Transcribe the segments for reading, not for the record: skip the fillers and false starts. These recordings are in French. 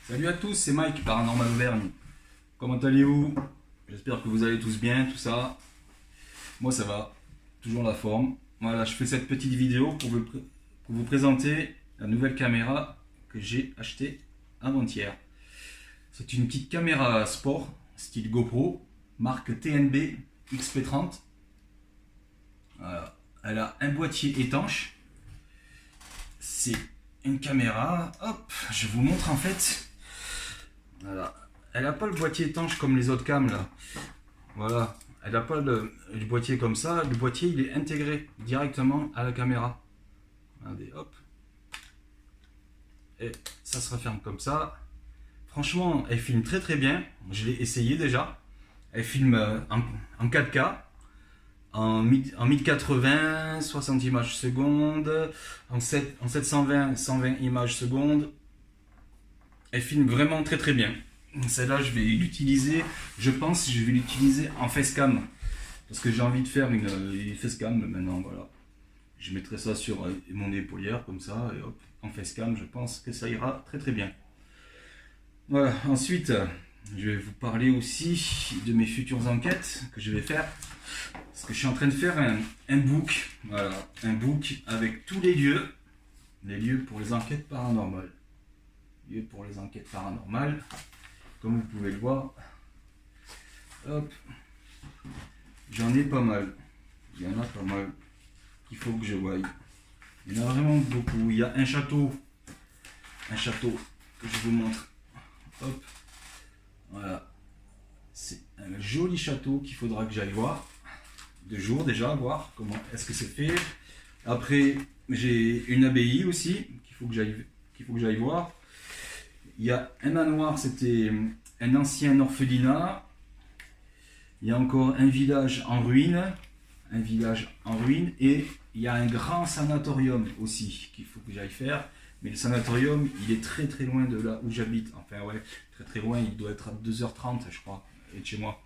Salut à tous, c'est Mike, Paranormal Auvergne. Comment allez-vous? J'espère que vous allez tous bien, tout ça. Moi ça va, toujours la forme. Voilà, je fais cette petite vidéo pour vous présenter la nouvelle caméra que j'ai achetée avant-hier. C'est une petite caméra sport, style GoPro, marque TNB XP30. Voilà. Elle a un boîtier étanche. C'est une caméra, hop, je vous montre en fait. Voilà. Elle n'a pas le boîtier étanche comme les autres cams là. Voilà. Elle n'a pas le boîtier comme ça. Le boîtier il est intégré directement à la caméra. Regardez, hop. Et ça se referme comme ça. Franchement, elle filme très très bien. Je l'ai essayé déjà. Elle filme en 4K. En 1080, 60 images secondes. En 720, 120 images secondes. Elle filme vraiment très très bien. Celle-là, je vais l'utiliser, je pense que je vais l'utiliser en facecam. Parce que j'ai envie de faire une facecam maintenant, voilà. Je mettrai ça sur mon épaulière comme ça, et hop, en facecam, je pense que ça ira très très bien. Voilà, ensuite, je vais vous parler aussi de mes futures enquêtes que je vais faire. Parce que je suis en train de faire un book, voilà, un book avec tous les lieux pour les enquêtes paranormales. Pour les enquêtes paranormales, comme vous pouvez le voir, hop, j'en ai pas mal, il y en a pas mal qu'il faut que je voie. Il y en a vraiment beaucoup. Il y a un château que je vous montre, hop, voilà, c'est un joli château qu'il faudra que j'aille voir de jour, déjà voir comment est-ce que c'est fait. Après j'ai une abbaye aussi qu'il faut que j'aille voir. Il y a un manoir, c'était un ancien orphelinat. Il y a encore un village en ruine. Et il y a un grand sanatorium aussi qu'il faut que j'aille faire. Mais le sanatorium, il est très très loin de là où j'habite. Enfin ouais, très très loin, il doit être à 2h30 je crois, et de chez moi.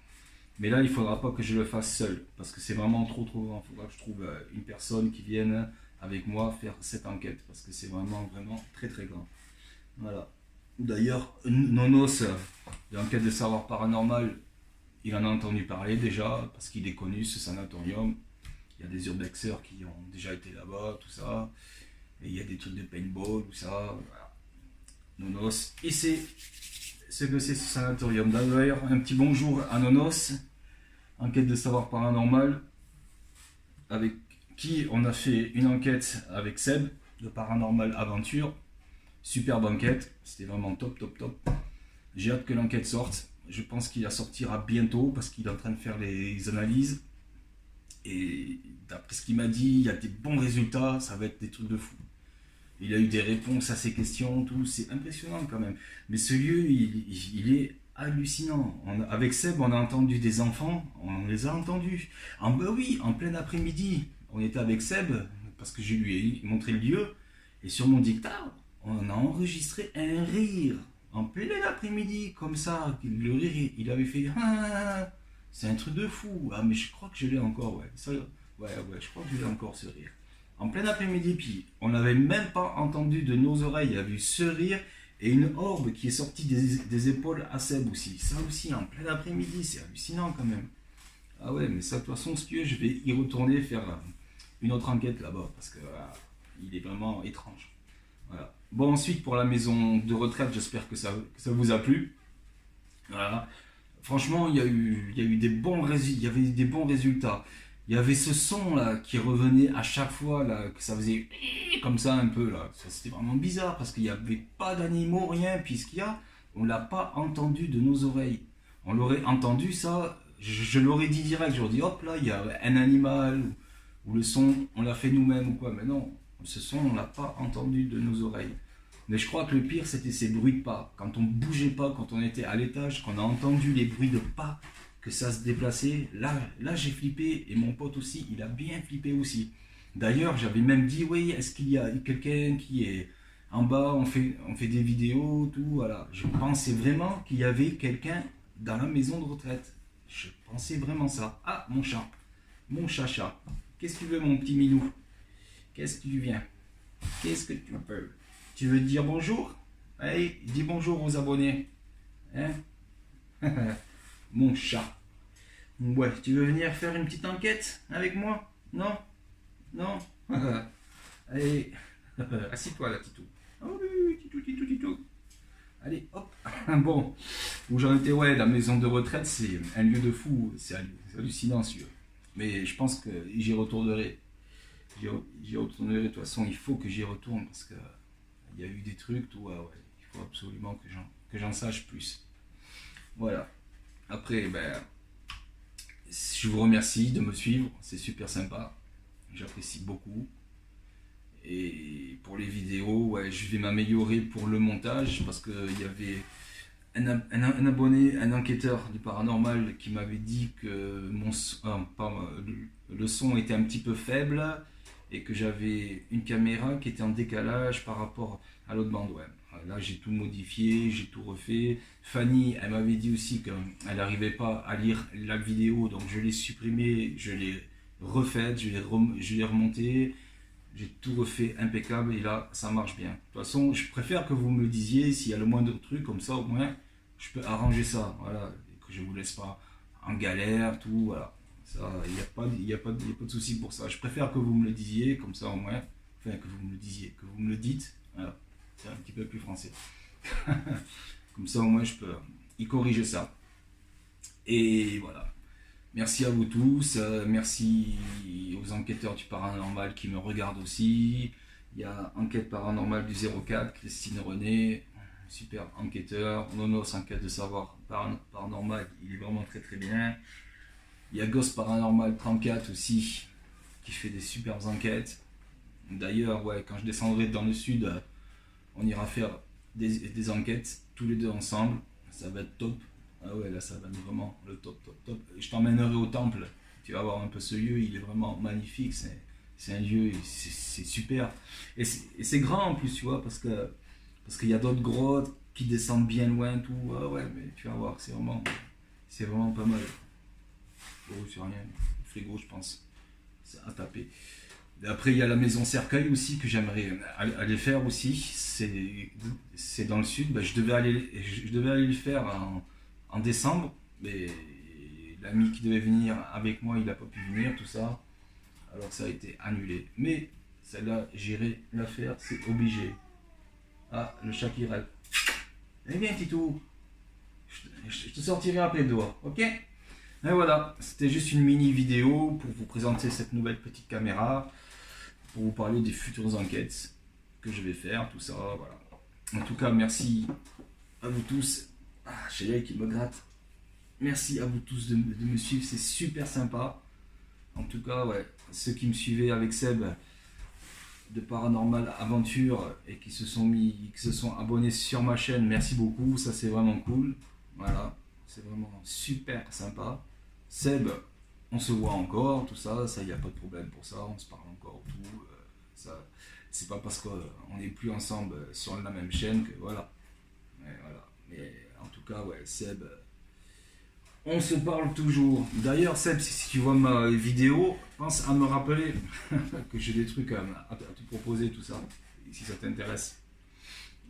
Mais là, il ne faudra pas que je le fasse seul, parce que c'est vraiment trop grand. Il faudra que je trouve une personne qui vienne avec moi faire cette enquête, parce que c'est vraiment très très grand. Voilà. D'ailleurs, Nonos, l'enquête de savoir paranormal, il en a entendu parler déjà, parce qu'il est connu ce sanatorium. Il y a des urbexeurs qui ont déjà été là-bas, tout ça. Et il y a des trucs de paintball, tout ça. Voilà. Nonos. Et c'est ce que c'est ce sanatorium. D'ailleurs, un petit bonjour à Nonos, enquête de savoir paranormal, avec qui on a fait une enquête avec Seb, de Paranormal Aventure. Superbe enquête, c'était vraiment top. J'ai hâte que l'enquête sorte. Je pense qu'il la sortira bientôt parce qu'il est en train de faire les analyses. Et d'après ce qu'il m'a dit, il y a des bons résultats, ça va être des trucs de fou. Il a eu des réponses à ses questions, tout, c'est impressionnant quand même. Mais ce lieu, il est hallucinant. Avec Seb, on a entendu des enfants, on les a entendus. Oui, en plein après-midi, on était avec Seb, parce que je lui ai montré le lieu, et sur mon dictat, on a enregistré un rire en plein après-midi, comme ça. Le rire, il avait fait ah, c'est un truc de fou. Ah, mais je crois que je l'ai encore, ouais. Ça, ouais, je crois que je l'ai encore ce rire. En plein après-midi, puis on n'avait même pas entendu de nos oreilles. Il y a eu ce rire et une orbe qui est sortie des épaules à Seb aussi. Ça aussi, en plein après-midi, c'est hallucinant quand même. Ah ouais, mais ça, de toute façon, ce que je vais y retourner faire une autre enquête là-bas, parce que il est vraiment étrange. Voilà. Bon, ensuite, pour la maison de retraite, j'espère que ça vous a plu. Voilà. Franchement, il y avait des bons résultats. Il y avait ce son là qui revenait à chaque fois, là, que ça faisait comme ça un peu là. C'était vraiment bizarre parce qu'il n'y avait pas d'animaux, rien. Puis ce qu'il y a, on ne l'a pas entendu de nos oreilles. On l'aurait entendu ça, je l'aurais dit direct. J'aurais dit hop là, il y a un animal ou le son, on l'a fait nous-mêmes ou quoi. Mais non. Ce son, on ne l'a pas entendu de nos oreilles. Mais je crois que le pire, c'était ces bruits de pas. Quand on bougeait pas, quand on était à l'étage, qu'on a entendu les bruits de pas, que ça se déplaçait, là j'ai flippé. Et mon pote aussi, il a bien flippé aussi. D'ailleurs, j'avais même dit, oui, est-ce qu'il y a quelqu'un qui est en bas, on fait des vidéos, tout, voilà. Je pensais vraiment qu'il y avait quelqu'un dans la maison de retraite. Je pensais vraiment ça. Ah, mon chacha. Qu'est-ce que tu veux, mon petit minou? Qu'est-ce que tu viens? Qu'est-ce que tu veux? Tu veux dire bonjour? Allez, dis bonjour aux abonnés. Hein? Mon chat. Ouais, tu veux venir faire une petite enquête avec moi? Non? Non? Allez, assis-toi là, Titou. Oh oui, Titou, Titou, Titou. Allez, hop. Bon, où j'en étais, ouais, la maison de retraite, c'est un lieu de fou. C'est hallucinant, celui-là. Mais je pense que j'y retournerai. J'y retournerai. De toute façon, il faut que j'y retourne parce que il y a eu des trucs, tout. Ouais, il faut absolument que j'en sache plus. Voilà. Après, ben, je vous remercie de me suivre. C'est super sympa. J'apprécie beaucoup. Et pour les vidéos, ouais, je vais m'améliorer pour le montage parce qu'il y avait un abonné, un enquêteur du paranormal qui m'avait dit que le son était un petit peu faible et que j'avais une caméra qui était en décalage par rapport à l'autre bande web. Là, j'ai tout modifié, j'ai tout refait. Fanny, elle m'avait dit aussi qu'elle n'arrivait pas à lire la vidéo, donc je l'ai supprimée, je l'ai refaite, je l'ai remontée. J'ai tout refait impeccable et là, ça marche bien. De toute façon, je préfère que vous me le disiez s'il y a le moindre truc, comme ça au moins, je peux arranger ça. Voilà, que je ne vous laisse pas en galère, tout, voilà. Ça, il n'y a pas de souci pour ça. Je préfère que vous me le disiez, comme ça au moins, enfin que vous me le disiez, que vous me le dites, voilà. C'est un petit peu plus français. Comme ça au moins, je peux y corriger ça. Et voilà. Merci à vous tous, merci aux enquêteurs du paranormal qui me regardent aussi. Il y a Enquête paranormale du 04, Christine René, super enquêteur. Nonos, enquête de savoir paranormal, il est vraiment très très bien. Il y a Ghost Paranormal 34 aussi, qui fait des superbes enquêtes. D'ailleurs, ouais, quand je descendrai dans le sud, on ira faire des enquêtes tous les deux ensemble. Ça va être top. Ah ouais, là ça va être vraiment le top, top, top. Je t'emmènerai au temple, tu vas voir un peu ce lieu, il est vraiment magnifique, c'est un lieu, c'est super. Et c'est grand en plus, tu vois, parce qu'il y a d'autres grottes qui descendent bien loin, tout. Ah ouais, mais tu vas voir, c'est vraiment pas mal. Oh, c'est rien, le frigo, je pense, c'est à taper. Et après, il y a la maison cercueil aussi que j'aimerais aller faire aussi, c'est dans le sud. Ben, je devais aller le faire en décembre, mais l'ami qui devait venir avec moi, il n'a pas pu venir, tout ça. Alors ça a été annulé. Mais celle-là, j'irai la faire, c'est obligé. Ah, le chat qui rêve. Eh bien, Titou, je te sortirai après le doigt, ok? Et voilà, c'était juste une mini vidéo pour vous présenter cette nouvelle petite caméra, pour vous parler des futures enquêtes que je vais faire, tout ça, voilà. En tout cas, merci à vous tous. Ah, j'ai l'œil qui me gratte. Merci à vous tous de me suivre, c'est super sympa. En tout cas, ouais, ceux qui me suivaient avec Seb de Paranormal Aventure et qui se sont abonnés sur ma chaîne, merci beaucoup, ça c'est vraiment cool. Voilà, c'est vraiment super sympa. Seb, on se voit encore, tout ça, il n'y a pas de problème pour ça, on se parle encore, tout. Ça, c'est pas parce qu'on n'est plus ensemble sur la même chaîne que voilà. Mais en tout cas, ouais, Seb, on se parle toujours. D'ailleurs, Seb, si tu vois ma vidéo, pense à me rappeler que j'ai des trucs à te proposer, tout ça, si ça t'intéresse.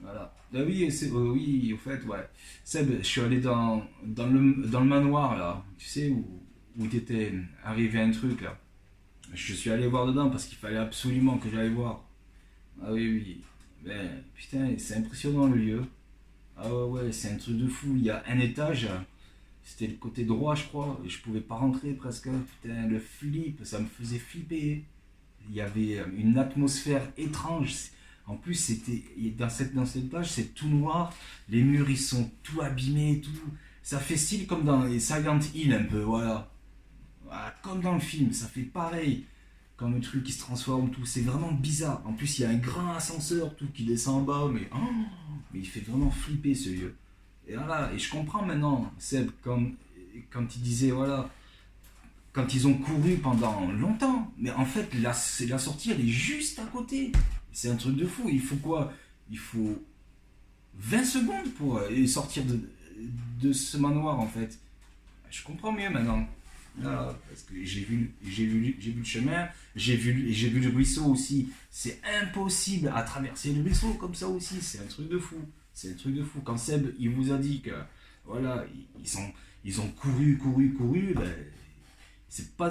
Voilà. Ah oui, oui, au fait, ouais. Seb, je suis allé dans le manoir, là, tu sais, où t'étais arrivé un truc, là. Je suis allé voir dedans parce qu'il fallait absolument que j'aille voir. Ah oui, oui. Ben, putain, c'est impressionnant le lieu. Ah ouais, c'est un truc de fou. Il y a un étage, c'était le côté droit, je crois, et je pouvais pas rentrer presque. Putain, le flip, ça me faisait flipper. Il y avait une atmosphère étrange. En plus, c'était dans cette étage, c'est tout noir. Les murs, ils sont tout abîmés, tout. Ça fait style comme dans les Silent Hill un peu, voilà. Voilà, comme dans le film, ça fait pareil. Comme un truc qui se transforme, tout. C'est vraiment bizarre. En plus, il y a un grand ascenseur, tout, qui descend en bas, mais il fait vraiment flipper ce lieu. Et voilà, et je comprends maintenant, Seb, quand il disait, voilà, quand ils ont couru pendant longtemps, mais en fait, la sortie, elle est juste à côté. C'est un truc de fou. Il faut quoi? Il faut 20 secondes pour sortir de ce manoir, en fait. Je comprends mieux maintenant. Voilà, parce que j'ai vu le chemin, j'ai vu le ruisseau aussi. C'est impossible à traverser le ruisseau comme ça aussi. C'est un truc de fou. C'est un truc de fou. Quand Seb, il vous a dit que, voilà, ils ont couru, ben, c'est pas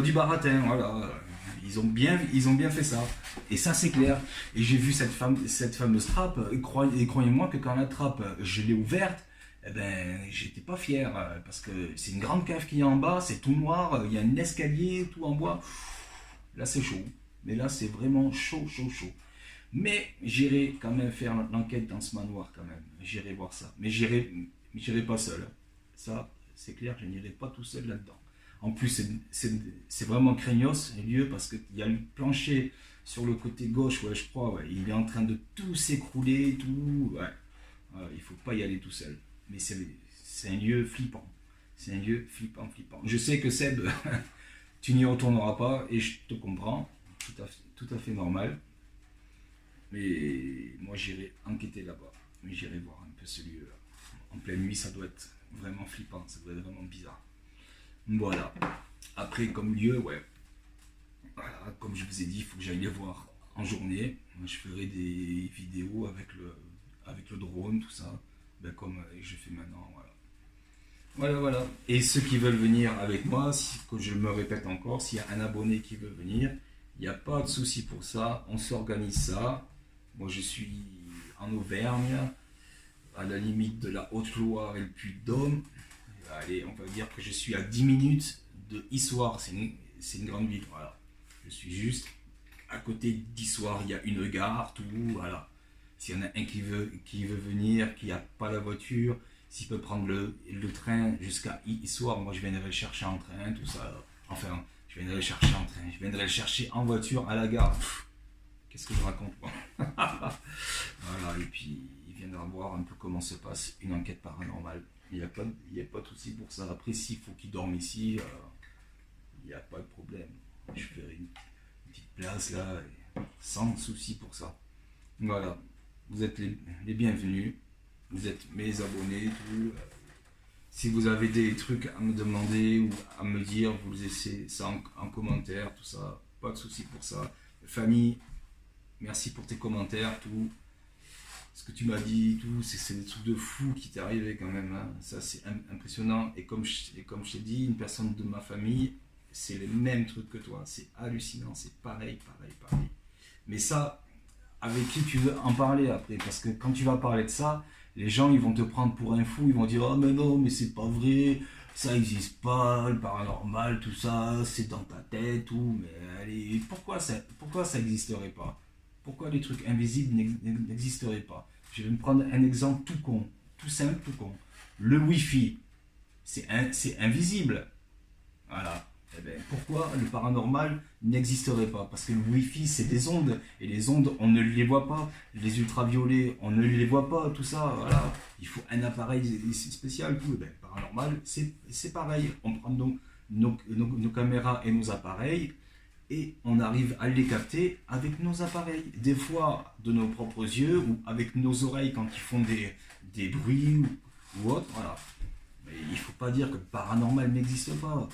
du baratin, voilà. Ils ont bien fait ça. Et ça, c'est clair. Et j'ai vu cette fameuse trappe, et croyez-moi que quand la trappe, je l'ai ouverte, eh ben, j'étais pas fier, parce que c'est une grande cave qui est en bas, c'est tout noir, il y a un escalier, tout en bois. Là, c'est chaud. Mais là, c'est vraiment chaud. Mais j'irai quand même faire l'enquête dans ce manoir, quand même. J'irai voir ça. Mais j'irai pas seul. Ça, c'est clair, je n'irai pas tout seul là-dedans. En plus, c'est vraiment craignos, les lieux, parce qu'il y a le plancher sur le côté gauche, ouais, je crois, ouais, il est en train de tout s'écrouler, tout. Ouais. Il faut pas y aller tout seul. Mais c'est un lieu flippant. C'est un lieu flippant. Je sais que Seb, tu n'y retourneras pas, et je te comprends, tout à fait normal. Mais moi, j'irai enquêter là-bas. J'irai voir un peu ce lieu. En pleine nuit, ça doit être vraiment flippant, ça doit être vraiment bizarre. Voilà. Après, comme lieu, ouais. Voilà, comme je vous ai dit, il faut que j'aille les voir en journée. Moi, je ferai des vidéos avec le drone, tout ça. Ben, comme je fais maintenant, voilà. Voilà. Et ceux qui veulent venir avec moi, que je me répète encore, s'il y a un abonné qui veut venir, il n'y a pas de souci pour ça. On s'organise ça. Moi, je suis en Auvergne, à la limite de la Haute-Loire et le Puy-de-Dôme. Allez, on va dire que je suis à 10 minutes de Issoire, c'est une grande ville, voilà. Je suis juste à côté d'Issoire, il y a une gare, tout, voilà. S'il y en a un qui veut venir, qui n'a pas la voiture, s'il peut prendre le train jusqu'à Issoire, moi je viendrai le chercher en train, tout ça. Enfin, je viendrai le chercher en train, je viendrai le chercher en voiture à la gare. Qu'est-ce que je raconte, moi? Voilà, et puis il viendra voir un peu comment se passe une enquête paranormale. Il n'y a pas de souci pour ça. Après, s'il faut qu'il dorme ici, il n'y a pas de problème. Je ferai une petite place là, sans souci pour ça. Voilà, vous êtes les bienvenus. Vous êtes mes abonnés, tout. Si vous avez des trucs à me demander ou à me dire, vous laissez ça en commentaire, tout ça. Pas de souci pour ça. Famille, merci pour tes commentaires, tout. Ce que tu m'as dit, tout, c'est des trucs de fou qui t'est arrivé quand même, hein. Ça c'est impressionnant, et comme je t'ai dit, une personne de ma famille, c'est les mêmes trucs que toi, c'est hallucinant, c'est pareil. Mais ça, avec qui tu veux en parler après, parce que quand tu vas parler de ça, les gens ils vont te prendre pour un fou, ils vont dire « Oh mais non, mais c'est pas vrai, ça existe pas, le paranormal, tout ça, c'est dans ta tête, tout, mais allez, pourquoi ça existerait pas ? Pourquoi les trucs invisibles n'existeraient pas ? Je vais me prendre un exemple tout con, tout simple, tout con. Le Wi-Fi, c'est invisible. Voilà. Eh bien, pourquoi le paranormal n'existerait pas ? Parce que le Wi-Fi, c'est des ondes. Et les ondes, on ne les voit pas. Les ultraviolets, on ne les voit pas. Tout ça, voilà. Il faut un appareil spécial. Tout. Eh bien, le paranormal, c'est pareil. On prend donc nos caméras et nos appareils, et on arrive à les capter avec nos appareils. Des fois de nos propres yeux, ou avec nos oreilles quand ils font des bruits ou autre. Voilà. Mais il ne faut pas dire que le paranormal n'existe pas.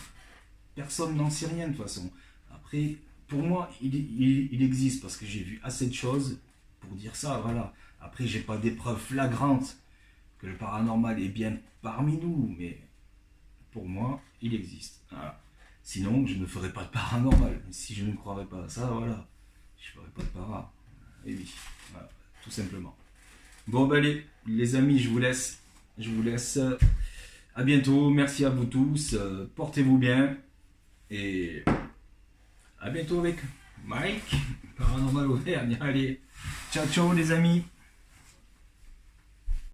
Personne n'en sait rien de toute façon. Après, pour moi, il existe parce que j'ai vu assez de choses pour dire ça. Voilà. Après, j'ai pas des preuves flagrantes que le paranormal est bien parmi nous, mais pour moi, il existe. Voilà. Sinon, je ne ferais pas de paranormal. Si je ne croirais pas à ça, voilà, je ne ferais pas de para. Et oui, voilà, tout simplement. Bon, ben allez, les amis, je vous laisse. À bientôt. Merci à vous tous. Portez-vous bien. Et à bientôt avec Mike, Paranormal Auvergne. Allez, ciao, ciao les amis.